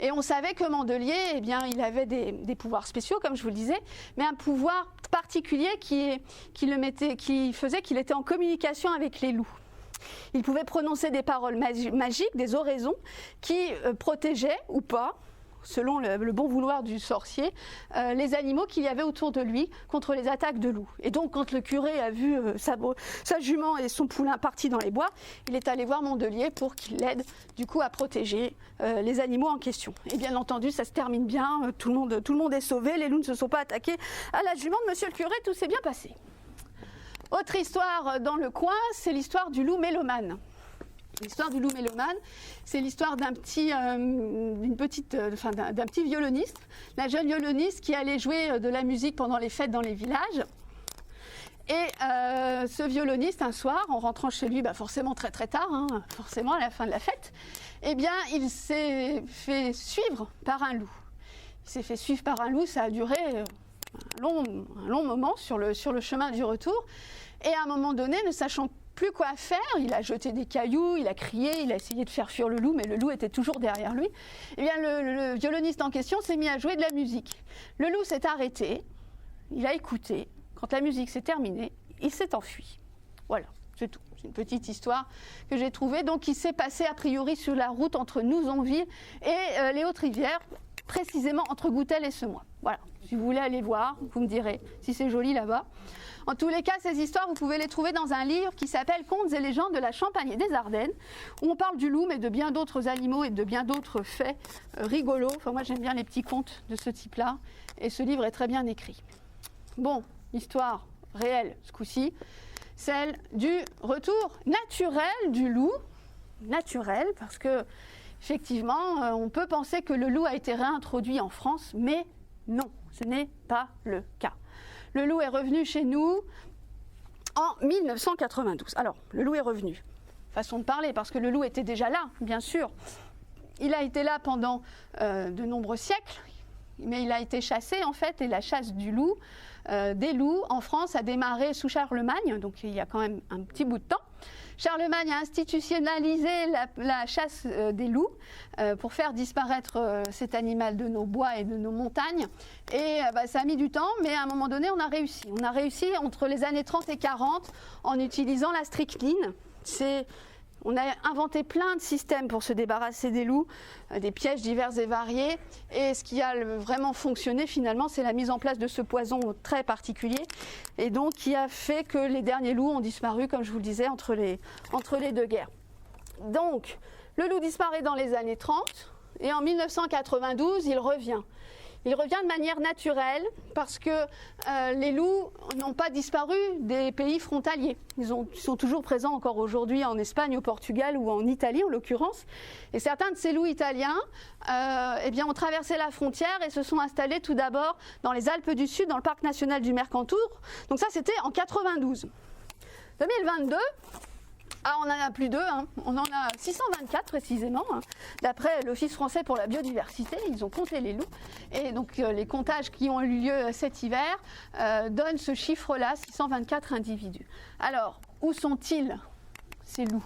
Et on savait que Mandelier, eh bien, il avait des pouvoirs spéciaux, comme je vous le disais, mais un pouvoir particulier qui faisait qu'il était en communication avec les loups. Il pouvait prononcer des paroles magiques, des oraisons, qui protégeaient ou pas, selon le bon vouloir du sorcier, les animaux qu'il y avait autour de lui contre les attaques de loups. Et donc, quand le curé a vu sa jument et son poulain partis dans les bois, il est allé voir Mandelier pour qu'il l'aide du coup à protéger les animaux en question. Et bien entendu, ça se termine bien, tout le monde est sauvé, les loups ne se sont pas attaqués à la jument de monsieur le curé, tout s'est bien passé. Autre histoire dans le coin, c'est l'histoire du loup mélomane. L'histoire du loup mélomane, c'est l'histoire d'un petit violoniste, la jeune violoniste qui allait jouer de la musique pendant les fêtes dans les villages. Et ce violoniste, un soir, en rentrant chez lui, forcément très très tard, forcément à la fin de la fête, eh bien, il s'est fait suivre par un loup. Il s'est fait suivre par un loup, ça a duré un long moment sur le chemin du retour. Et à un moment donné, ne sachant plus quoi faire, il a jeté des cailloux, il a crié, il a essayé de faire fuir le loup, mais le loup était toujours derrière lui. Eh bien, le violoniste en question s'est mis à jouer de la musique. Le loup s'est arrêté, il a écouté. Quand la musique s'est terminée, il s'est enfui. Voilà, c'est tout. C'est une petite histoire que j'ai trouvée, donc qui s'est passée a priori sur la route entre Nouzonville et les Hautes-Rivières, précisément entre Goutel et Semois. Voilà, si vous voulez aller voir, vous me direz si c'est joli là-bas. En tous les cas, ces histoires, vous pouvez les trouver dans un livre qui s'appelle « Contes et légendes de la Champagne et des Ardennes », où on parle du loup, mais de bien d'autres animaux et de bien d'autres faits rigolos. Enfin, moi, j'aime bien les petits contes de ce type-là, et ce livre est très bien écrit. Bon, histoire réelle, ce coup-ci, celle du retour naturel du loup. Naturel, parce que, effectivement, on peut penser que le loup a été réintroduit en France, mais non, ce n'est pas le cas. Le loup est revenu chez nous en 1992. Alors, le loup est revenu, façon de parler, parce que le loup était déjà là, bien sûr. Il a été là pendant de nombreux siècles, mais il a été chassé en fait, et la chasse du loup, des loups en France a démarré sous Charlemagne, donc il y a quand même un petit bout de temps. Charlemagne a institutionnalisé la chasse des loups pour faire disparaître cet animal de nos bois et de nos montagnes. Et ça a mis du temps, mais à un moment donné, on a réussi. On a réussi entre les années 30 et 40 en utilisant la strychnine. On a inventé plein de systèmes pour se débarrasser des loups, des pièges divers et variés. Et ce qui a vraiment fonctionné finalement, c'est la mise en place de ce poison très particulier. Et donc qui a fait que les derniers loups ont disparu, comme je vous le disais, entre les deux guerres. Donc, le loup disparaît dans les années 30 et en 1992, il revient. Il revient de manière naturelle parce que les loups n'ont pas disparu des pays frontaliers. Ils sont toujours présents encore aujourd'hui en Espagne, au Portugal ou en Italie en l'occurrence. Et certains de ces loups italiens ont traversé la frontière et se sont installés tout d'abord dans les Alpes du Sud, dans le parc national du Mercantour. Donc ça, c'était en 92. 2022, on en a plus d'eux, on en a 624 précisément, d'après l'Office français pour la biodiversité, ils ont compté les loups. Et donc les comptages qui ont eu lieu cet hiver donnent ce chiffre-là, 624 individus. Alors, où sont-ils, ces loups ?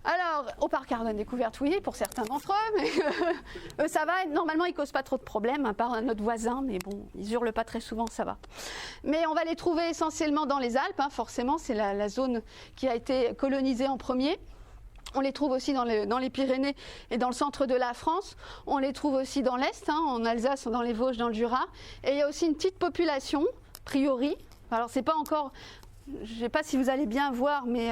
Alors, au parc Ardennes Découverte, oui, pour certains d'entre eux, mais ça va. Normalement, ils ne causent pas trop de problèmes, à part notre voisin, mais bon, ils hurlent pas très souvent, ça va. Mais on va les trouver essentiellement dans les Alpes, forcément, c'est la zone qui a été colonisée en premier. On les trouve aussi dans les Pyrénées et dans le centre de la France. On les trouve aussi dans l'Est, en Alsace, dans les Vosges, dans le Jura. Et il y a aussi une petite population, a priori. Alors, c'est pas encore... Je ne sais pas si vous allez bien voir, mais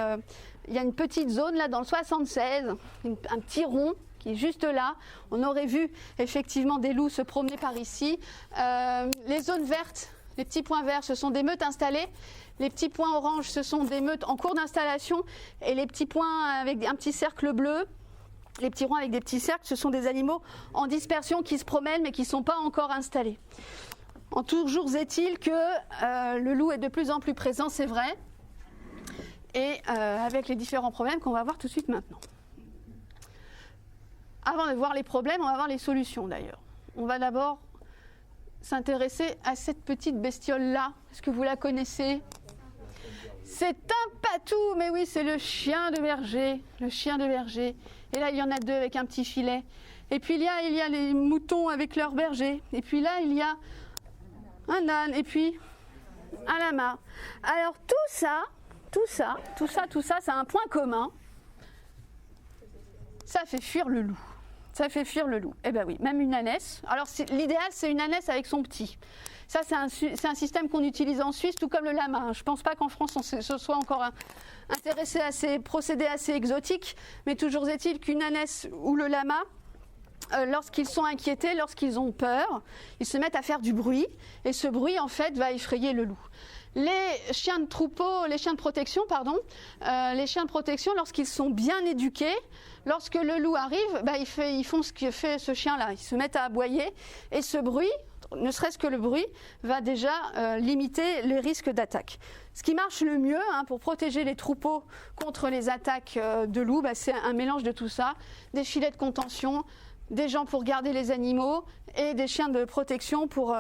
il y a une petite zone là dans le 76, un petit rond qui est juste là. On aurait vu effectivement des loups se promener par ici. Les zones vertes, les petits points verts, ce sont des meutes installées. Les petits points oranges, ce sont des meutes en cours d'installation. Et les petits points avec un petit cercle bleu, les petits ronds avec des petits cercles, ce sont des animaux en dispersion qui se promènent mais qui ne sont pas encore installés. En toujours est-il que le loup est de plus en plus présent, c'est vrai, et avec les différents problèmes qu'on va voir tout de suite maintenant. Avant de voir les problèmes, on va voir les solutions d'ailleurs. On va d'abord s'intéresser à cette petite bestiole-là. Est-ce que vous la connaissez ? C'est un patou, mais oui, c'est le chien de berger, le chien de berger. Et là, il y en a deux avec un petit filet. Et puis il y a les moutons avec leur berger. Et puis là, il y a un âne, et puis un lama. Alors tout ça, ça a un point commun. Ça fait fuir le loup. Ça fait fuir le loup. Eh bien oui, même une ânesse. Alors l'idéal, c'est une ânesse avec son petit. Ça, c'est un système qu'on utilise en Suisse, tout comme le lama. Je ne pense pas qu'en France, on se soit encore intéressé à ces procédés assez exotiques. Mais toujours est-il qu'une ânesse ou le lama, lorsqu'ils sont inquiétés, lorsqu'ils ont peur, ils se mettent à faire du bruit et ce bruit en fait va effrayer le loup. Les chiens de troupeau, les chiens de protection, lorsqu'ils sont bien éduqués, lorsque le loup arrive, ils font ce que fait ce chien-là, ils se mettent à aboyer et ce bruit, ne serait-ce que le bruit, va déjà limiter les risques d'attaque. Ce qui marche le mieux pour protéger les troupeaux contre les attaques de loups, c'est un mélange de tout ça, des filets de contention, des gens pour garder les animaux et des chiens de protection pour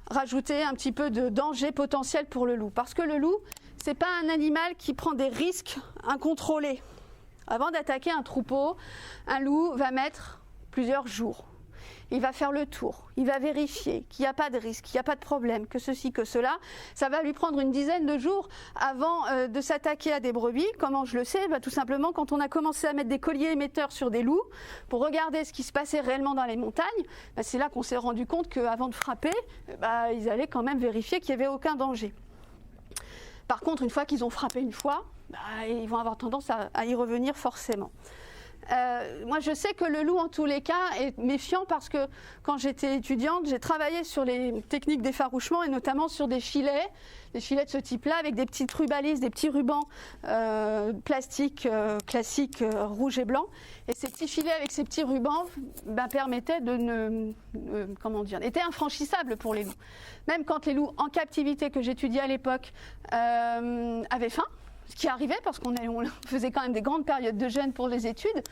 rajouter un petit peu de danger potentiel pour le loup. Parce que le loup, ce n'est pas un animal qui prend des risques incontrôlés. Avant d'attaquer un troupeau, un loup va mettre plusieurs jours. Il va faire le tour, il va vérifier qu'il n'y a pas de risque, qu'il n'y a pas de problème, que ceci, que cela. Ça va lui prendre une dizaine de jours avant de s'attaquer à des brebis. Comment je le sais ? Tout simplement, quand on a commencé à mettre des colliers émetteurs sur des loups pour regarder ce qui se passait réellement dans les montagnes, c'est là qu'on s'est rendu compte qu'avant de frapper, ils allaient quand même vérifier qu'il n'y avait aucun danger. Par contre, une fois qu'ils ont frappé une fois, ils vont avoir tendance à y revenir forcément. Moi, je sais que le loup, en tous les cas, est méfiant parce que quand j'étais étudiante, j'ai travaillé sur les techniques d'effarouchement et notamment sur des filets de ce type-là avec des petites rubalises, des petits rubans plastiques classiques rouge et blanc. Et ces petits filets avec ces petits rubans permettaient étaient infranchissables pour les loups. Même quand les loups en captivité que j'étudiais à l'époque avaient faim, ce qui arrivait parce qu'on faisait quand même des grandes périodes de jeûne pour les études,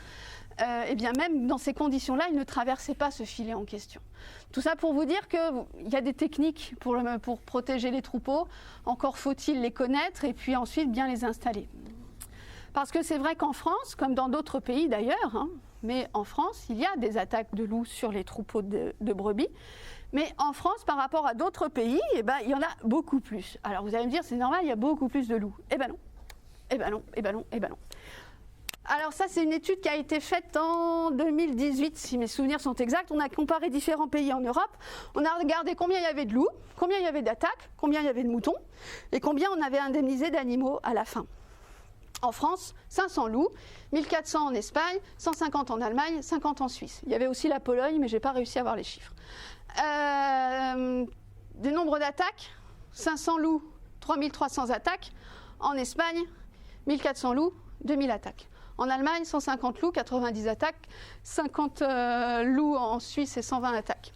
et bien même dans ces conditions-là, ils ne traversaient pas ce filet en question. Tout ça pour vous dire qu'il y a des techniques pour protéger les troupeaux, encore faut-il les connaître et puis ensuite bien les installer. Parce que c'est vrai qu'en France, comme dans d'autres pays d'ailleurs, mais en France, il y a des attaques de loups sur les troupeaux de brebis. Mais en France, par rapport à d'autres pays, il y en a beaucoup plus. Alors vous allez me dire, c'est normal, il y a beaucoup plus de loups. Eh ben non. Alors ça, c'est une étude qui a été faite en 2018, si mes souvenirs sont exacts. On a comparé différents pays en Europe. On a regardé combien il y avait de loups, combien il y avait d'attaques, combien il y avait de moutons et combien on avait indemnisé d'animaux à la fin. En France, 500 loups, 1400 en Espagne, 150 en Allemagne, 50 en Suisse. Il y avait aussi la Pologne, mais je n'ai pas réussi à avoir les chiffres. Des nombres d'attaques, 500 loups, 3300 attaques. En Espagne, 1400 loups, 2000 attaques. En Allemagne, 150 loups, 90 attaques. 50 loups en Suisse et 120 attaques.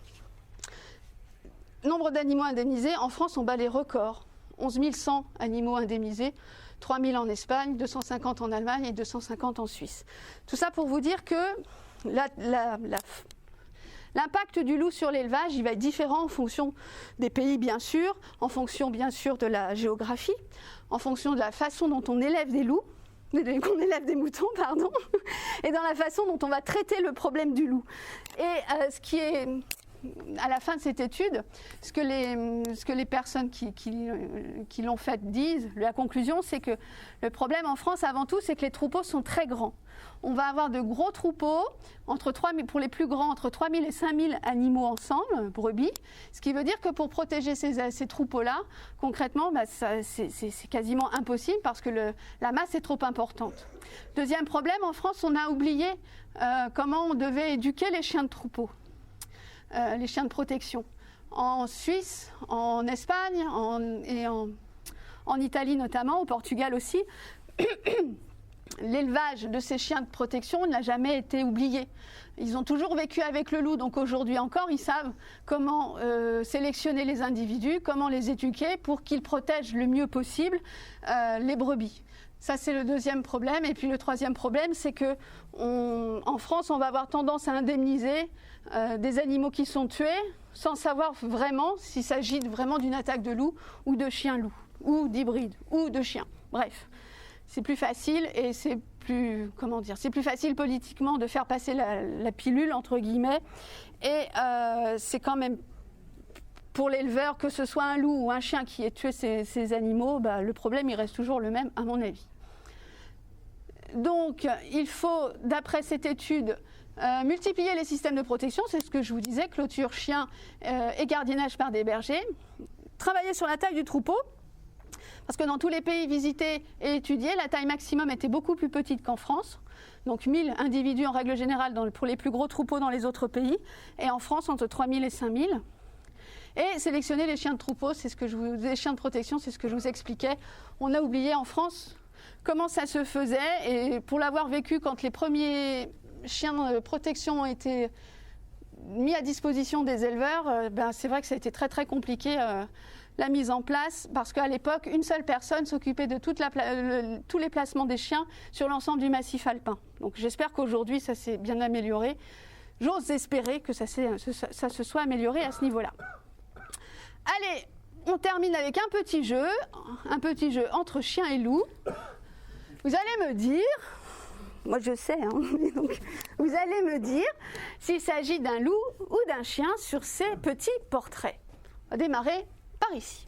Nombre d'animaux indemnisés, en France, on bat les records. 11 100 animaux indemnisés. 3 000 en Espagne, 250 en Allemagne et 250 en Suisse. Tout ça pour vous dire que l'impact du loup sur l'élevage, il va être différent en fonction des pays, bien sûr, en fonction, bien sûr, de la géographie, en fonction de la façon dont on élève des loups, qu'on élève des moutons, pardon, et dans la façon dont on va traiter le problème du loup. Et ce qui est... À la fin de cette étude, ce que les personnes qui l'ont faite disent, la conclusion, c'est que le problème en France, avant tout, c'est que les troupeaux sont très grands. On va avoir de gros troupeaux, pour les plus grands, entre 3 000 et 5 000 animaux ensemble, brebis, ce qui veut dire que pour protéger ces troupeaux-là, concrètement, c'est quasiment impossible parce que la masse est trop importante. Deuxième problème, en France, on a oublié comment on devait éduquer les chiens de troupeau. Les chiens de protection. En Suisse, en Espagne et en Italie notamment, au Portugal aussi, l'élevage de ces chiens de protection n'a jamais été oublié. Ils ont toujours vécu avec le loup, donc aujourd'hui encore, ils savent comment sélectionner les individus, comment les éduquer pour qu'ils protègent le mieux possible les brebis. Ça, c'est le deuxième problème. Et puis le troisième problème, c'est qu'en France, on va avoir tendance à indemniser des animaux qui sont tués sans savoir vraiment s'il s'agit vraiment d'une attaque de loup ou de chien-loup, ou d'hybride, ou de chien. Bref, c'est plus facile et c'est plus facile politiquement de faire passer la pilule, entre guillemets. Et c'est quand même... Pour l'éleveur, que ce soit un loup ou un chien qui ait tué ces animaux, le problème il reste toujours le même, à mon avis. Donc, il faut, d'après cette étude, multiplier les systèmes de protection, c'est ce que je vous disais, clôture, chien et gardiennage par des bergers. Travailler sur la taille du troupeau, parce que dans tous les pays visités et étudiés, la taille maximum était beaucoup plus petite qu'en France. Donc 1000 individus en règle générale pour les plus gros troupeaux dans les autres pays, et en France entre 3000 et 5000. Et sélectionner les chiens de troupeau, les chiens de protection, c'est ce que je vous expliquais. On a oublié en France comment ça se faisait. Et pour l'avoir vécu, quand les premiers chiens de protection ont été mis à disposition des éleveurs, c'est vrai que ça a été très très compliqué la mise en place. Parce qu'à l'époque, une seule personne s'occupait de tous les placements des chiens sur l'ensemble du massif alpin. Donc j'espère qu'aujourd'hui, ça s'est bien amélioré. J'ose espérer que ça se soit amélioré à ce niveau-là. Allez, on termine avec un petit jeu entre chien et loup. Vous allez me dire, moi je sais, donc, vous allez me dire s'il s'agit d'un loup ou d'un chien sur ces petits portraits. On va démarrer par ici.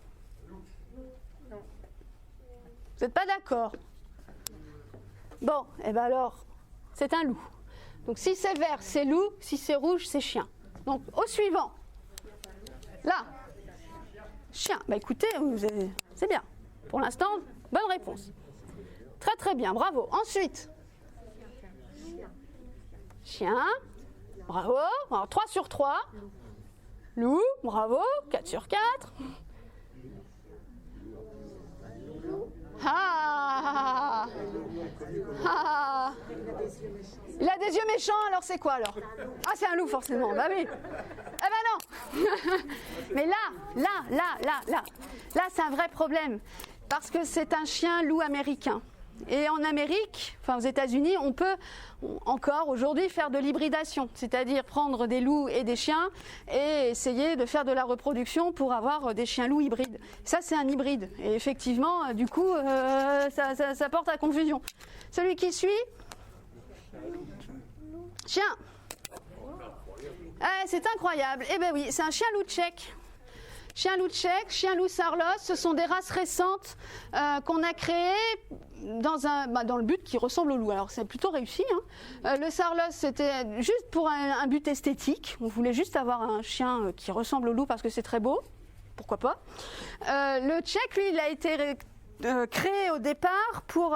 Vous n'êtes pas d'accord? Bon, et bien alors, c'est un loup. Donc si c'est vert, c'est loup, si c'est rouge, c'est chien. Donc au suivant. Là. Chien. Écoutez, c'est bien. Pour l'instant, bonne réponse. Très très bien, bravo. Ensuite. Chien. Bravo. Alors 3 sur 3. Loup. Bravo. 4 sur 4. Ah, ah. Il a des yeux méchants, alors c'est quoi alors? Ah, c'est un loup forcément, bah oui. Ah bah non. Mais là, c'est un vrai problème. Parce que c'est un chien loup américain. Et en Amérique, enfin aux États-Unis, on peut encore aujourd'hui faire de l'hybridation, c'est-à-dire prendre des loups et des chiens et essayer de faire de la reproduction pour avoir des chiens loups hybrides. Ça, c'est un hybride. Et effectivement, du coup, ça porte à confusion. Celui qui suit, chien. Ah, c'est incroyable. Eh bien oui, c'est un chien loup tchèque. Chien loup tchèque, chien loup sarlos, ce sont des races récentes qu'on a créées dans le but qui ressemble au loup. Alors c'est plutôt réussi. Le sarlos, c'était juste pour un but esthétique. On voulait juste avoir un chien qui ressemble au loup parce que c'est très beau. Pourquoi pas. Le tchèque, lui, il a été créé au départ pour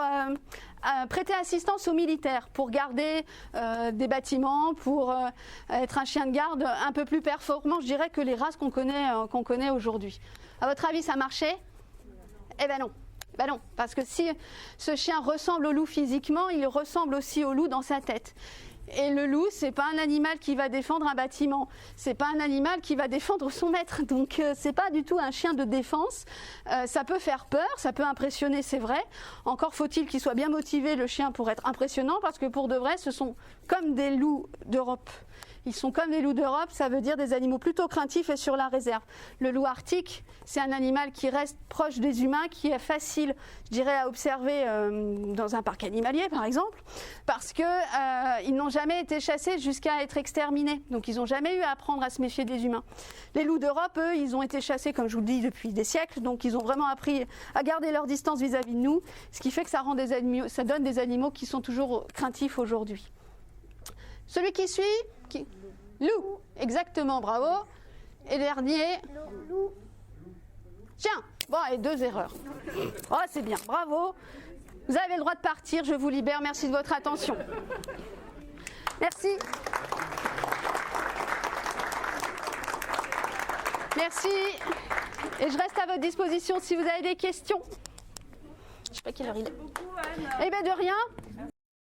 prêter assistance aux militaires pour garder des bâtiments, pour être un chien de garde un peu plus performant, je dirais, que les races qu'on connaît aujourd'hui. À votre avis, ça marchait? Eh ben non. Ben non, parce que si ce chien ressemble au loup physiquement, il ressemble aussi au loup dans sa tête. Et le loup, c'est pas un animal qui va défendre un bâtiment, c'est pas un animal qui va défendre son maître. Donc c'est pas du tout un chien de défense. Ça peut faire peur, ça peut impressionner, c'est vrai. Encore faut-il qu'il soit bien motivé, le chien, pour être impressionnant, parce que pour de vrai, ce sont comme des loups d'Europe. Ils sont comme les loups d'Europe, ça veut dire des animaux plutôt craintifs et sur la réserve. Le loup arctique, c'est un animal qui reste proche des humains, qui est facile, je dirais, à observer dans un parc animalier, par exemple, parce qu'ils n'ont jamais été chassés jusqu'à être exterminés. Donc, ils n'ont jamais eu à apprendre à se méfier des humains. Les loups d'Europe, eux, ils ont été chassés, comme je vous le dis, depuis des siècles. Donc, ils ont vraiment appris à garder leur distance vis-à-vis de nous, ce qui fait que ça donne des animaux qui sont toujours craintifs aujourd'hui. Celui qui suit, loup, exactement, bravo. Et dernier, loup. Tiens, bon, et 2 erreurs. Oh, c'est bien, bravo. Vous avez le droit de partir, je vous libère. Merci de votre attention. Merci. Merci. Et je reste à votre disposition si vous avez des questions. Je ne sais pas quelle heure il est. Eh bien, de rien.